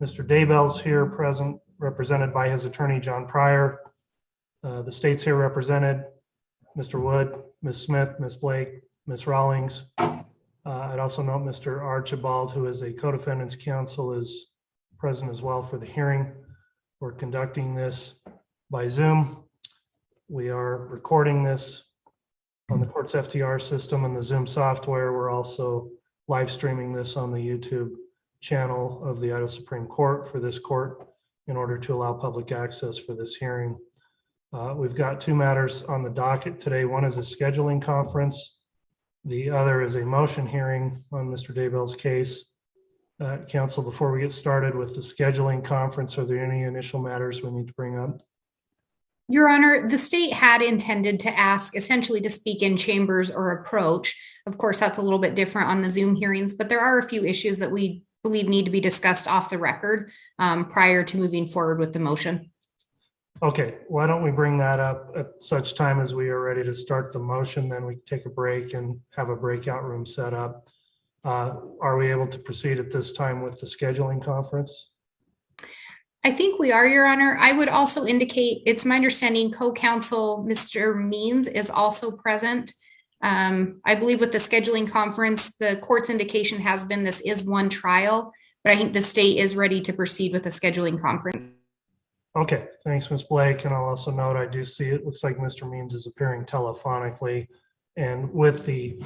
Mr. Daybell's here present, represented by his attorney, John Pryor. The state's here represented, Mr. Wood, Ms. Smith, Ms. Blake, Ms. Rawlings. I'd also note Mr. Archibald, who is a co-defendant's counsel, is present as well for the hearing. We're conducting this by Zoom. We are recording this on the court's FTR system and the Zoom software. We're also live streaming this on the YouTube channel of the Idaho Supreme Court for this court in order to allow public access for this hearing. We've got two matters on the docket today. One is a scheduling conference. The other is a motion hearing on Mr. Daybell's case. Counsel, before we get started with the scheduling conference, are there any initial matters we need to bring up? Your Honor, the state had intended to ask essentially to speak in chambers or approach. Of course, that's a little bit different on the Zoom hearings, but there are a few issues that we believe need to be discussed off the record prior to moving forward with the motion. Okay, why don't we bring that up at such time as we are ready to start the motion, then we take a break and have a breakout room set up. Are we able to proceed at this time with the scheduling conference? I think we are, Your Honor. I would also indicate, it's my understanding co-counsel Mr. Means is also present. I believe with the scheduling conference, the court's indication has been this is one trial, but I think the state is ready to proceed with the scheduling conference. Okay, thanks, Ms. Blake. And I'll also note, I do see it looks like Mr. Means is appearing telephonically. And with the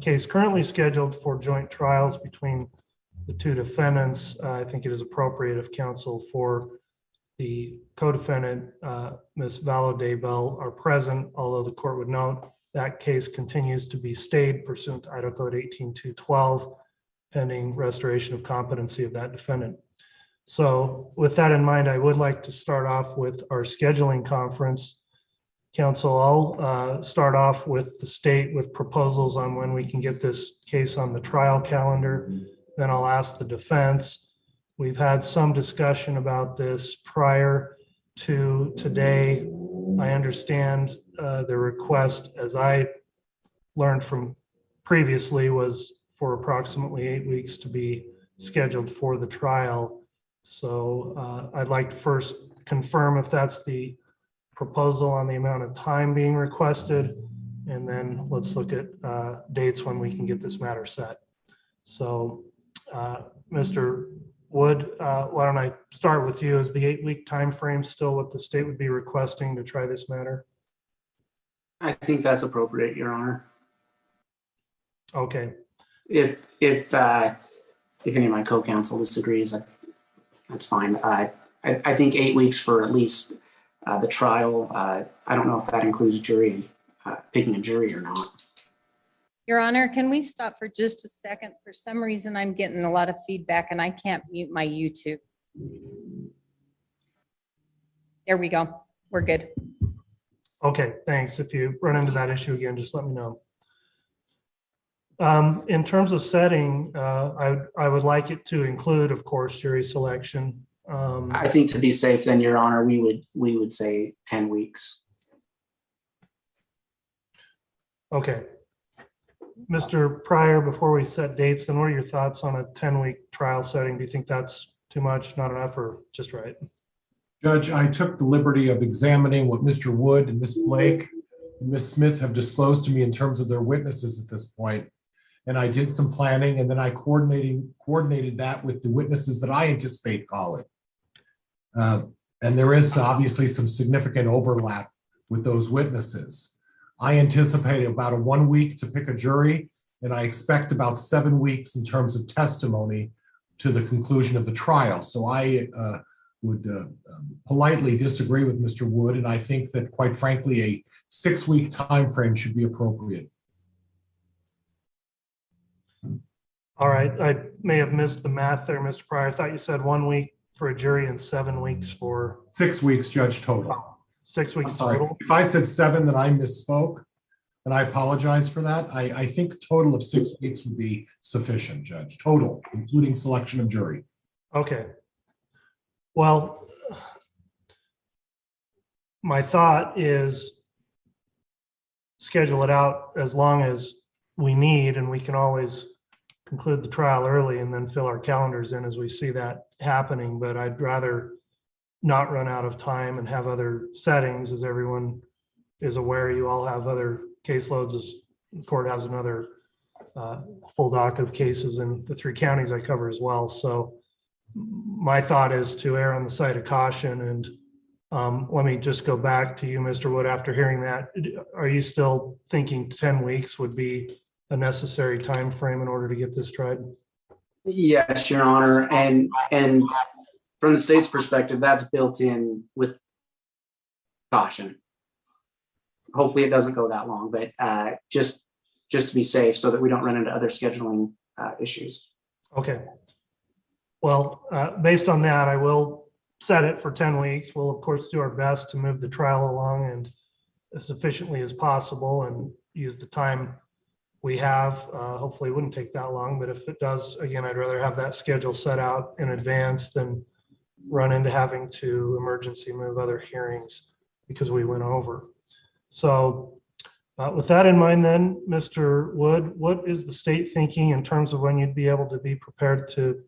case currently scheduled for joint trials between the two defendants, I think it is appropriate if counsel for the co-defendant, Ms. Daybell, are present, although the court would note that case continues to be stayed pursuant to Idaho Code 18212, pending restoration of competency of that defendant. So with that in mind, I would like to start off with our scheduling conference. Counsel, I'll start off with the state with proposals on when we can get this case on the trial calendar. Then I'll ask the defense. We've had some discussion about this prior to today. I understand the request, as I learned from previously, was for approximately 8 weeks to be scheduled for the trial. So I'd like to first confirm if that's the proposal on the amount of time being requested, and then let's look at dates when we can get this matter set. So Mr. Wood, why don't I start with you? Is the 8-week time frame still what the state would be requesting to try this matter? I think that's appropriate, Your Honor. Okay. If any of my co-counsel disagrees, that's fine. I think 8 weeks for at least the trial. I don't know if that includes jury, picking a jury or not. Your Honor, can we stop for just a second? For some reason, I'm getting a lot of feedback and I can't mute my YouTube. There we go. We're good. Okay, thanks. If you run into that issue again, just let me know. In terms of setting, I would like it to include, of course, jury selection. I think to be safe, then, Your Honor, we would say 10 weeks. Okay. Mr. Pryor, before we set dates, then what are your thoughts on a 10-week trial setting? Do you think that's too much, not enough, or just right? Judge, I took the liberty of examining what Mr. Wood and Ms. Blake and Ms. Smith have disclosed to me in terms of their witnesses at this point. And I did some planning, and then I coordinated that with the witnesses that I anticipate calling. And there is obviously some significant overlap with those witnesses. I anticipate about a 1 week to pick a jury, and I expect about 7 weeks in terms of testimony to the conclusion of the trial. So I would politely disagree with Mr. Wood, and I think that, quite frankly, a 6-week time frame should be appropriate. All right, I may have missed the math there, Mr. Pryor. I thought you said 1 week for a jury and 7 weeks for 6 weeks, Judge, total. Oh, 6 weeks total. If I said 7, then I misspoke, and I apologize for that. I think total of 6 weeks would be sufficient, Judge, total, including selection of jury. Okay. Well, my thought is schedule it out as long as we need, and we can always conclude the trial early and then fill our calendars in as we see that happening. But I'd rather not run out of time and have other settings. As everyone is aware, you all have other caseloads, as the court has another full docket of cases in the 3 counties I cover as well. So my thought is to err on the side of caution. And let me just go back to you, Mr. Wood, after hearing that. Are you still thinking 10 weeks would be a necessary time frame in order to get this tried? Yes, Your Honor. And from the state's perspective, that's built in with caution. Hopefully it doesn't go that long, but just to be safe so that we don't run into other scheduling issues. Okay. Well, based on that, I will set it for 10 weeks. We'll of course do our best to move the trial along and as efficiently as possible and use the time we have. Hopefully it wouldn't take that long, but if it does, again, I'd rather have that schedule set out in advance than run into having to emergency move other hearings because we went over. So with that in mind then, Mr. Wood, what is the state thinking in terms of when you'd be able to be prepared to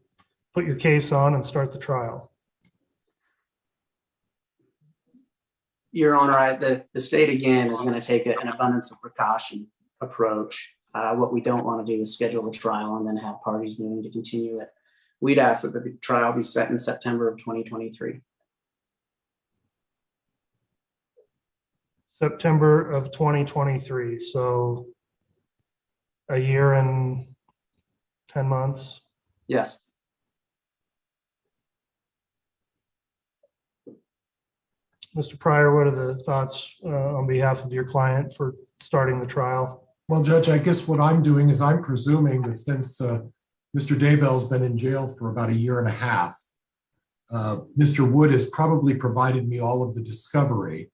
put your case on and start the trial? Your Honor, the state again is going to take an abundance of precaution approach. What we don't want to do is schedule a trial and then have parties moving to continue it. We'd ask that the trial be set in September of 2023. September of 2023. So a year and 10 months. Yes. Mr. Pryor, what are the thoughts on behalf of your client for starting the trial? Well, Judge, I guess what I'm doing is I'm presuming that since Mr. Daybell's been in jail for about 1.5 years, Mr. Wood has probably provided me all of the discovery.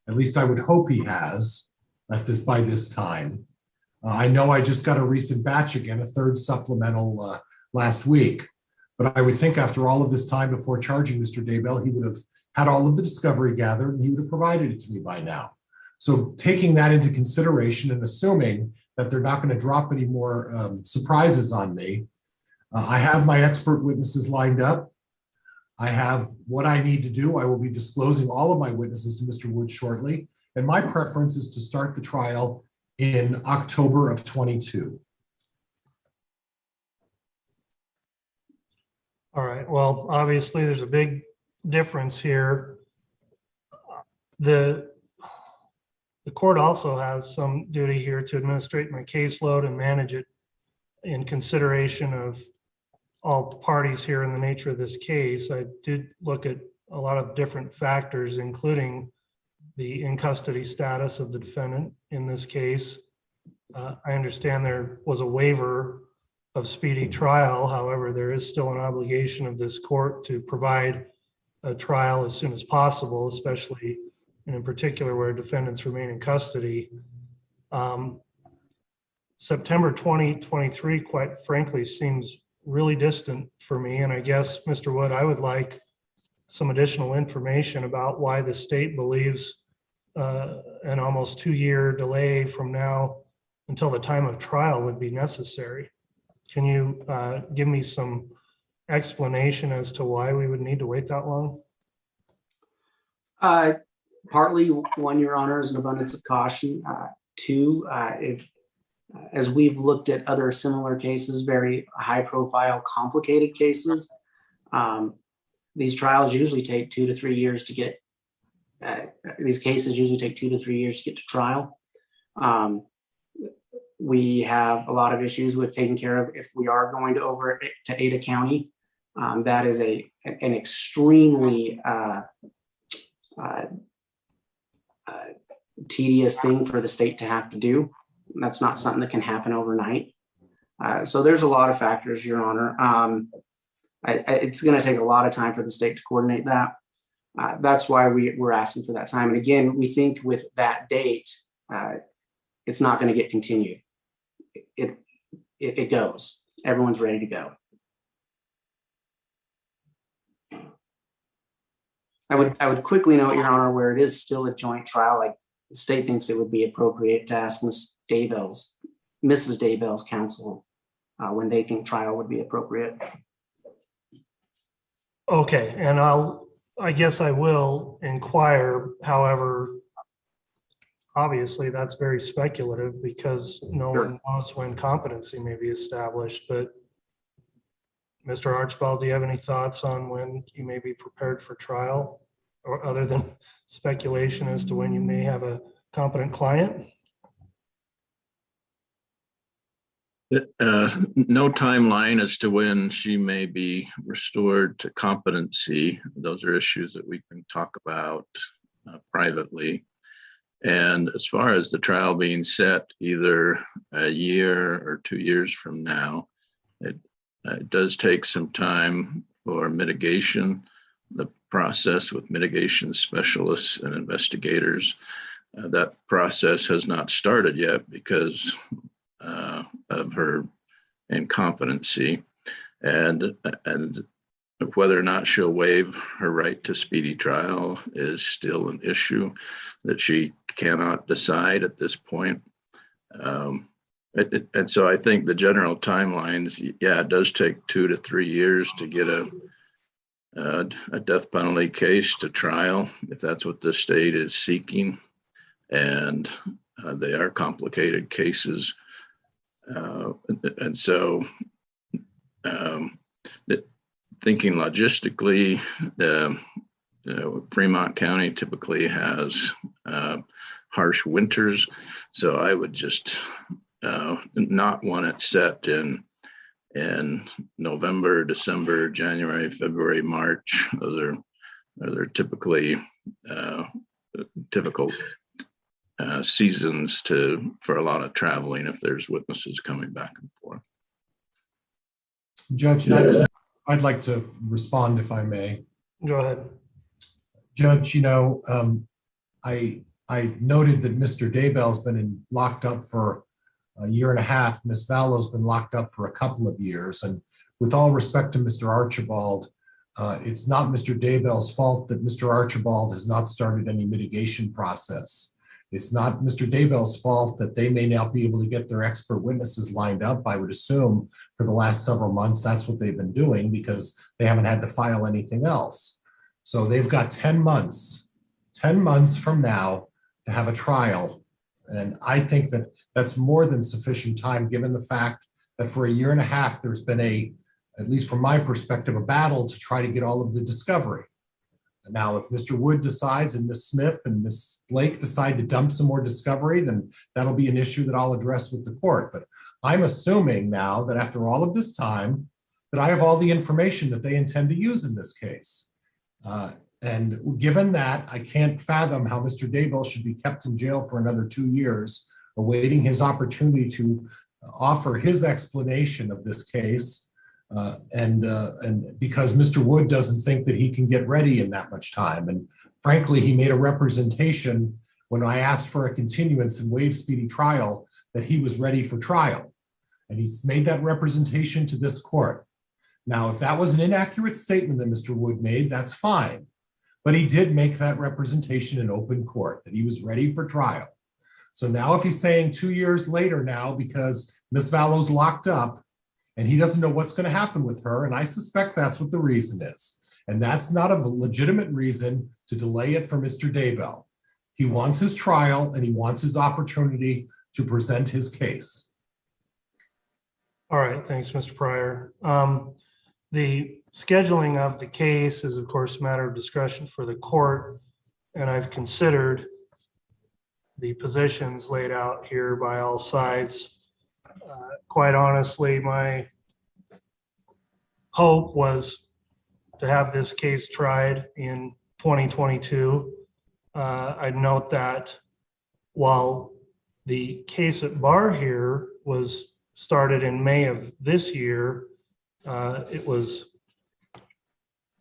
At least I would hope he has by this time. I know I just got a recent batch again, a 3rd supplemental last week, but I would think after all of this time before charging Mr. Daybell, he would have had all of the discovery gathered and he would have provided it to me by now. So taking that into consideration and assuming that they're not going to drop any more surprises on me, I have my expert witnesses lined up. I have what I need to do. I will be disclosing all of my witnesses to Mr. Wood shortly. And my preference is to start the trial in October of 22. All right. Well, obviously there's a big difference here. The court also has some duty here to administrate my caseload and manage it in consideration of all parties here in the nature of this case. I did look at a lot of different factors, including the in custody status of the defendant in this case. I understand there was a waiver of speedy trial. However, there is still an obligation of this court to provide a trial as soon as possible, especially and in particular where defendants remain in custody. September 2023, quite frankly, seems really distant for me. And I guess, Mr. Wood, I would like some additional information about why the state believes an almost 2-year delay from now until the time of trial would be necessary. Can you give me some explanation as to why we would need to wait that long? Partly, one, Your Honor, is an abundance of caution. Two, as we've looked at other similar cases, very high-profile, complicated cases, these trials usually take 2 to 3 years to get. These cases usually take 2 to 3 years to get to trial. We have a lot of issues with taking care of if we are going over to Ada County. That is an extremely tedious thing for the state to have to do. That's not something that can happen overnight. So there's a lot of factors, Your Honor. It's going to take a lot of time for the state to coordinate that. That's why we're asking for that time. And again, we think with that date, it's not going to get continued. It goes. Everyone's ready to go. I would quickly note, Your Honor, where it is still a joint trial, like the state thinks it would be appropriate to ask Mrs. Daybell's counsel when they think trial would be appropriate. Okay, and I guess I will inquire. However, obviously that's very speculative because no one knows when competency may be established. But Mr. Archibald, do you have any thoughts on when you may be prepared for trial, or other than speculation as to when you may have a competent client? No timeline as to when she may be restored to competency. Those are issues that we can talk about privately. And as far as the trial being set either a year or 2 years from now, it does take some time for mitigation, the process with mitigation specialists and investigators. That process has not started yet because of her incompetency, and whether or not she'll waive her right to speedy trial is still an issue that she cannot decide at this point. And so I think the general timelines, yeah, it does take 2 to 3 years to get a death penalty case to trial, if that's what the state is seeking. And they are complicated cases. And so thinking logistically, Fremont County typically has harsh winters. So I would just not want it set in November, December, January, February, March. Those are typically typical seasons for a lot of traveling if there's witnesses coming back and forth. Judge, I'd like to respond if I may. Go ahead. Judge, I noted that Mr. Daybell's been locked up for a year and a half. Ms. Vallo's been locked up for a couple of years. And with all respect to Mr. Archibald, it's not Mr. Daybell's fault that Mr. Archibald has not started any mitigation process. It's not Mr. Daybell's fault that they may not be able to get their expert witnesses lined up. I would assume for the last several months, that's what they've been doing because they haven't had to file anything else. So they've got 10 months from now to have a trial. And I think that that's more than sufficient time, given the fact that for a year and a half, there's been at least from my perspective, a battle to try to get all of the discovery. Now, if Mr. Wood decides and Ms. Smith and Ms. Blake decide to dump some more discovery, then that'll be an issue that I'll address with the court. But I'm assuming now that after all of this time, that I have all the information that they intend to use in this case. And given that, I can't fathom how Mr. Daybell should be kept in jail for another 2 years, awaiting his opportunity to offer his explanation of this case. And because Mr. Wood doesn't think that he can get ready in that much time. And frankly, he made a representation when I asked for a continuance and waived speedy trial that he was ready for trial. And he's made that representation to this court. Now, if that was an inaccurate statement that Mr. Wood made, that's fine. But he did make that representation in open court that he was ready for trial. So now if he's saying 2 years later now, because Ms. Vallo's locked up, and he doesn't know what's going to happen with her. And I suspect that's what the reason is. And that's not a legitimate reason to delay it for Mr. Daybell. He wants his trial and he wants his opportunity to present his case. All right, thanks, Mr. Pryor. The scheduling of the case is, of course, a matter of discretion for the court. And I've considered the positions laid out here by all sides. Quite honestly, my hope was to have this case tried in 2022. I'd note that while the case at bar here was started in May of this year, it was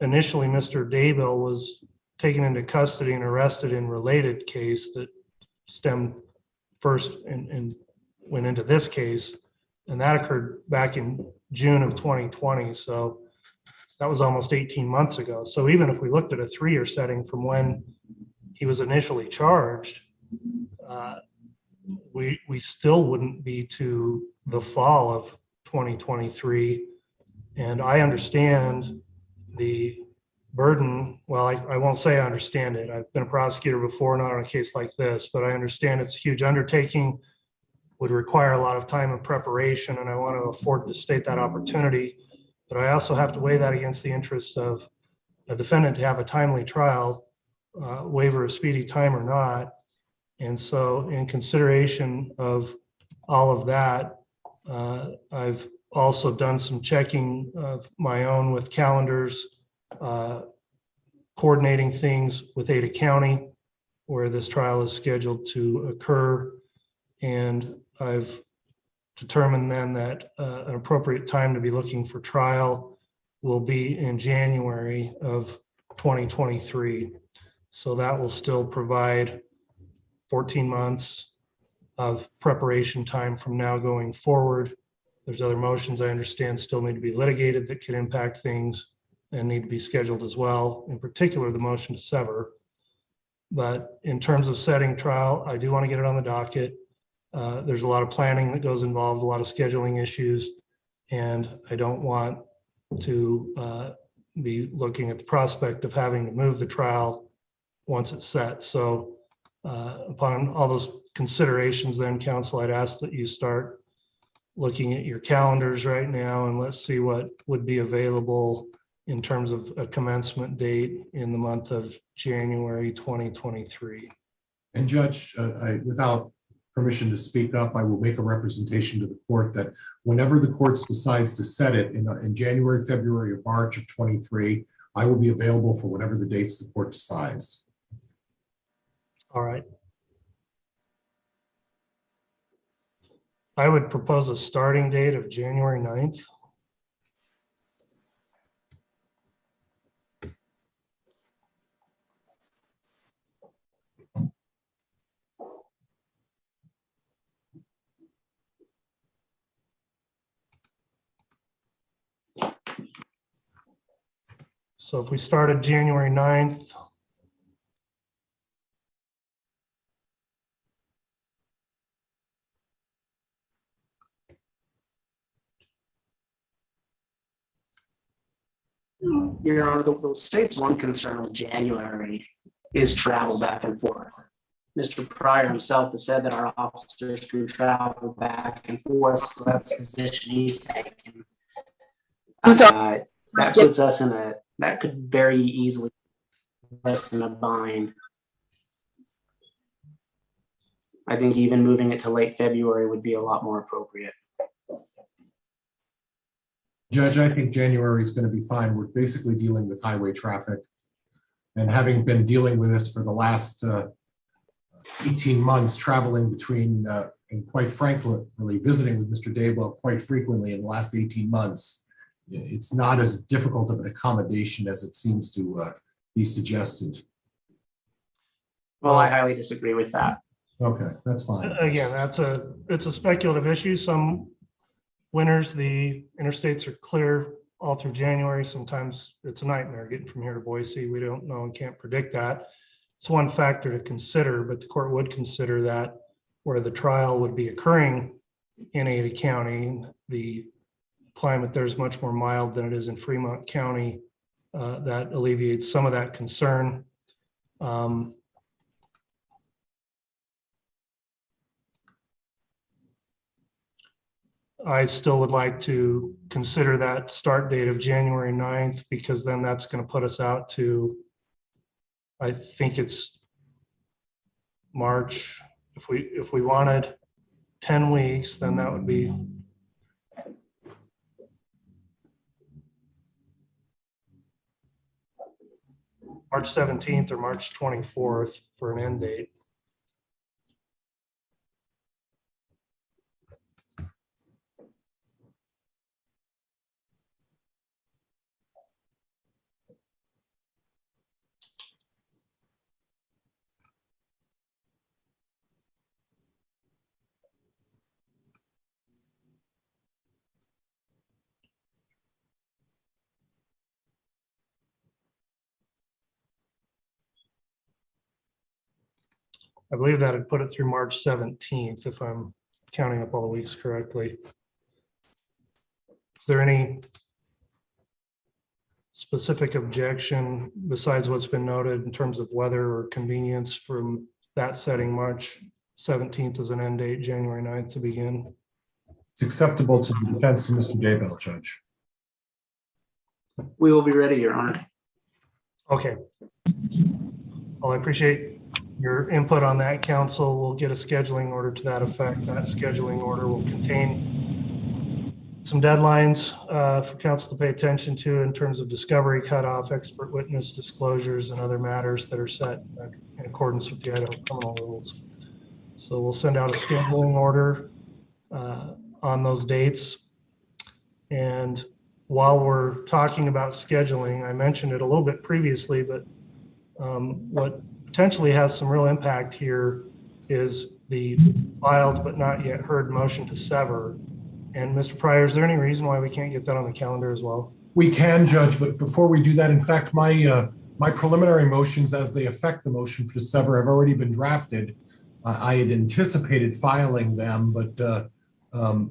initially Mr. Daybell was taken into custody and arrested in related case that stemmed first and went into this case, and that occurred back in June of 2020. So that was almost 18 months ago. So even if we looked at a 3-year setting from when he was initially charged, we still wouldn't be to the fall of 2023. And I understand the burden. Well, I won't say I understand it. I've been a prosecutor before, not on a case like this, but I understand it's a huge undertaking, would require a lot of time and preparation, and I want to afford the state that opportunity. But I also have to weigh that against the interests of a defendant to have a timely trial, waiver of speedy time or not. And so in consideration of all of that, I've also done some checking of my own with calendars, coordinating things with Ada County, where this trial is scheduled to occur. And I've determined then that an appropriate time to be looking for trial will be in January of 2023. So that will still provide 14 months of preparation time from now going forward. There's other motions I understand still need to be litigated that could impact things and need to be scheduled as well, in particular the motion to sever. But in terms of setting trial, I do want to get it on the docket. There's a lot of planning that goes involved, a lot of scheduling issues, and I don't want to be looking at the prospect of having to move the trial once it's set. So upon all those considerations, then, counsel, I'd ask that you start looking at your calendars right now, and let's see what would be available in terms of a commencement date in the month of January 2023. And Judge, without permission to speak up, I will make a representation to the court that whenever the court decides to set it in January, February, or March of 23, I will be available for whatever the dates the court decides. All right. I would propose a starting date of January 9th. So if we started January 9th, Your Honor, the state's one concern with January is travel back and forth. Mr. Pryor himself has said that our officers can travel back and forth, so that's the position he's taken. That puts us that could very easily put us in a bind. I think even moving it to late February would be a lot more appropriate. Judge, I think January is going to be fine. We're basically dealing with highway traffic. And having been dealing with this for the last 18 months, traveling between, and quite frankly, really visiting with Mr. Daybell quite frequently in the last 18 months, it's not as difficult of an accommodation as it seems to be suggested. Well, I highly disagree with that. Okay, that's fine. again, it's a speculative issue. Some winters, the interstates are clear all through January. Sometimes it's a nightmare getting from here to Boise. We don't know and can't predict that. It's one factor to consider, but the court would consider that where the trial would be occurring in Ada County, the climate there is much more mild than it is in Fremont County. That alleviates some of that concern. I still would like to consider that start date of January 9th, because then that's going to put us out to, I think it's March. If we wanted 10 weeks, then that would be March 17th or March 24th for an end date. I believe that had put it through March 17th, if I'm counting up all the weeks correctly. Is there any specific objection besides what's been noted in terms of weather or convenience from that setting March 17th as an end date, January 9th to begin? It's acceptable to the defense of Mr. Daybell, Judge. We will be ready, Your Honor. Okay. Well, I appreciate your input on that, counsel. We'll get a scheduling order to that effect. That scheduling order will contain some deadlines for counsel to pay attention to in terms of discovery cutoff, expert witness disclosures, and other matters that are set in accordance with the Idaho criminal rules. So we'll send out a scheduling order on those dates. And while we're talking about scheduling, I mentioned it a little bit previously, but what potentially has some real impact here is the filed but not yet heard motion to sever. And Mr. Pryor, is there any reason why we can't get that on the calendar as well? We can, Judge, but before we do that, in fact, my preliminary motions as they affect the motion for the sever have already been drafted. I had anticipated filing them, but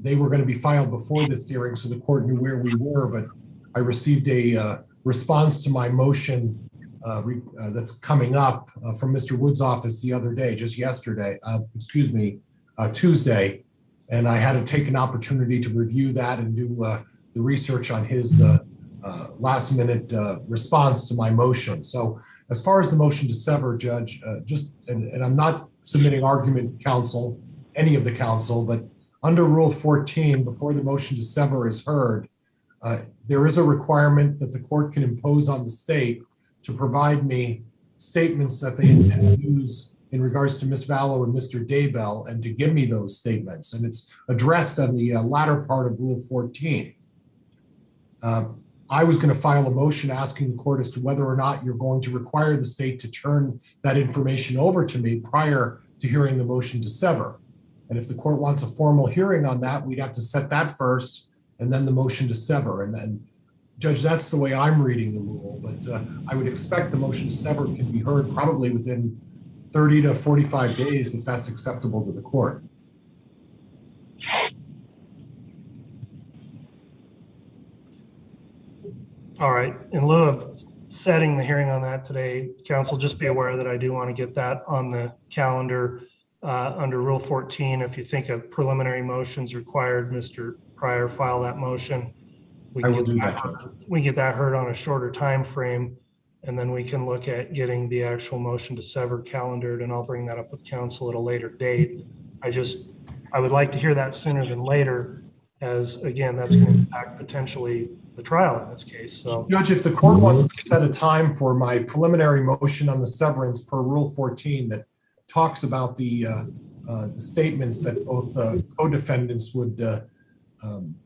they were going to be filed before this hearing, so the court knew where we were. But I received a response to my motion that's coming up from Mr. Wood's office the other day, just yesterday, Tuesday. And I had to take an opportunity to review that and do the research on his last minute response to my motion. So as far as the motion to sever, Judge, and I'm not submitting argument counsel, any of the counsel, but under Rule 14, before the motion to sever is heard, there is a requirement that the court can impose on the state to provide me statements that they intend to use in regards to Ms. Vallow and Mr. Daybell, and to give me those statements. And it's addressed on the latter part of Rule 14. I was going to file a motion asking the court as to whether or not you're going to require the state to turn that information over to me prior to hearing the motion to sever. And if the court wants a formal hearing on that, we'd have to set that first and then the motion to sever. And then, Judge, that's the way I'm reading the rule. But I would expect the motion to sever can be heard probably within 30 to 45 days if that's acceptable to the court. All right. In lieu of setting the hearing on that today, counsel, just be aware that I do want to get that on the calendar under Rule 14. If you think a preliminary motion is required, Mr. Pryor, file that motion. We can get that heard on a shorter time frame, and then we can look at getting the actual motion to sever calendared, and I'll bring that up with counsel at a later date. I would like to hear that sooner than later, as again, that's going to impact potentially the trial in this case. So, Judge, if the court wants to set a time for my preliminary motion on the severance per Rule 14 that talks about the statements that both co-defendants would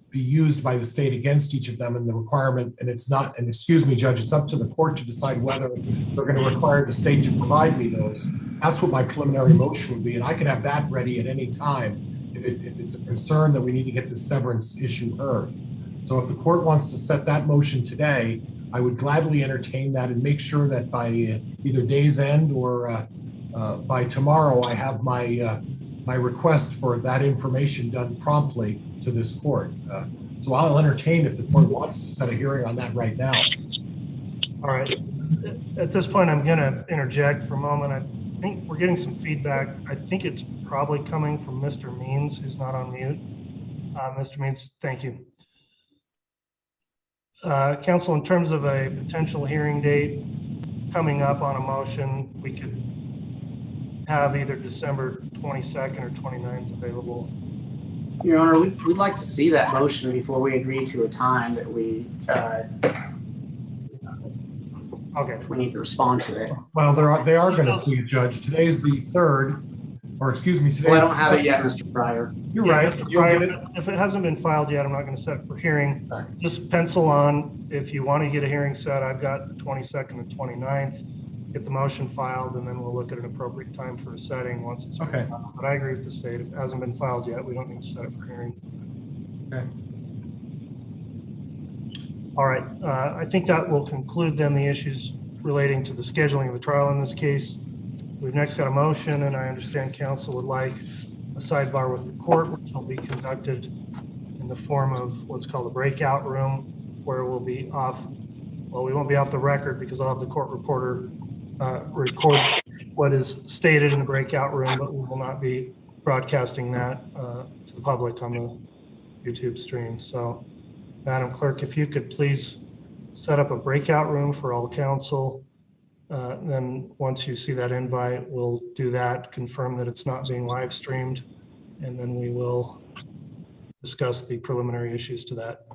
be used by the state against each of them, and the requirement, and it's not, and excuse me, Judge, it's up to the court to decide whether they're going to require the state to provide me those. That's what my preliminary motion would be, and I can have that ready at any time if it's a concern that we need to get the severance issue heard. So if the court wants to set that motion today, I would gladly entertain that and make sure that by either day's end or by tomorrow, I have my request for that information done promptly to this court. So I'll entertain if the court wants to set a hearing on that right now. all right. At this point, I'm going to interject for a moment. I think we're getting some feedback. I think it's probably coming from Mr. Means, who's not on mute. Mr. Means, thank you. Counsel, in terms of a potential hearing date coming up on a motion, we could have either December 22nd or 29th available. Your Honor, we'd like to see that motion before we agree to a time that we Okay. if we need to respond to it. Well, they are going to see it, Judge. Today's the 3rd, or excuse me, today's. Well, I don't have it yet, Mr. Pryor. You're Yeah, right. Mr. You'll Pryor, get it. if it hasn't been filed yet, I'm not going to set it for hearing. Right. Just pencil on, if you want to get a hearing set, I've got the 22nd and 29th. Get the motion filed, and then we'll look at an appropriate time for a setting once it's been Okay. filed. But I agree with the state. If it hasn't been filed yet, we don't need to set it for hearing. Okay. All right. I think that will conclude then the issues relating to the scheduling of the trial in this case. We've next got a motion, and I understand counsel would like a sidebar with the court, which will be conducted in in the form of what's called a breakout room, where we'll be off, well, we won't be off the record because I'll have the court reporter record what is stated in the breakout room, but we will not be broadcasting that to the public on the YouTube stream. So, Madam Clerk, if you could please set up a breakout room for all counsel. Then once you see that invite, we'll do that, confirm that it's not being live streamed, and then we will discuss the preliminary issues to that.